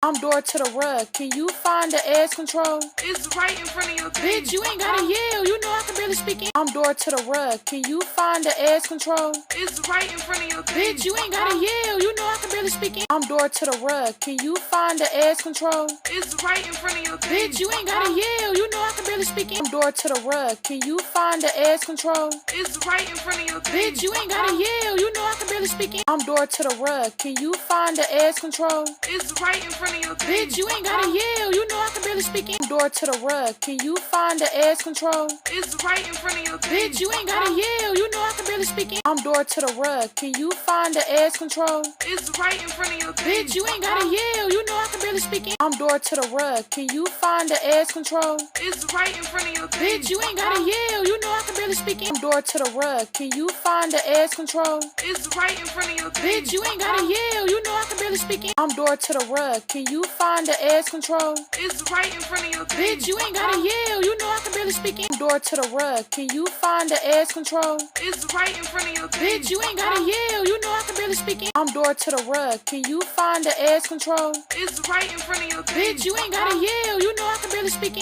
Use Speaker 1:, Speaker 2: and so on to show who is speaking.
Speaker 1: I'm Dora to the rug. Can you find the edge control?
Speaker 2: It's right in front of your face.
Speaker 1: Bitch, you ain't gotta yell. You know I can barely speak in. I'm Dora to the rug. Can you find the edge control?
Speaker 2: It's right in front of your face.
Speaker 1: Bitch, you ain't gotta yell. You know I can barely speak in. I'm Dora to the rug. Can you find the edge control?
Speaker 2: It's right in front of your face.
Speaker 1: Bitch, you ain't gotta yell. You know I can barely speak in. I'm Dora to the rug. Can you find the edge control?
Speaker 2: It's right in front of your face.
Speaker 1: Bitch, you ain't gotta yell. You know I can barely speak in. I'm Dora to the rug. Can you find the edge control?
Speaker 2: It's right in front of your face.
Speaker 1: Bitch, you ain't gotta yell. You know I can barely speak in. I'm Dora to the rug. Can you find the edge control?
Speaker 2: It's right in front of your face.
Speaker 1: Bitch, you ain't gotta yell. You know I can barely speak in. I'm Dora to the rug. Can you find the edge control?
Speaker 2: It's right in front of your face.
Speaker 1: Bitch, you ain't gotta yell. You know I can barely speak in. I'm Dora to the rug. Can you find the edge control?
Speaker 2: It's right in front of your face.
Speaker 1: Bitch, you ain't gotta yell. You know I can barely speak in. I'm Dora to the rug. Can you find the edge control?
Speaker 2: It's right in front of your face.
Speaker 1: Bitch, you ain't gotta yell. You know I can barely speak in. I'm Dora to the rug. Can you find the edge control?
Speaker 2: It's right in front of your face.
Speaker 1: Bitch, you ain't gotta yell. You know I can barely speak in. I'm Dora to the rug. Can you find the edge control?
Speaker 2: It's right in front of your face.
Speaker 1: Bitch, you ain't gotta yell. You know I can barely speak in. I'm Dora to the rug. Can you find the edge control?
Speaker 2: It's right in front of your face.
Speaker 1: Bitch, you ain't gotta yell. You know I can barely speak in.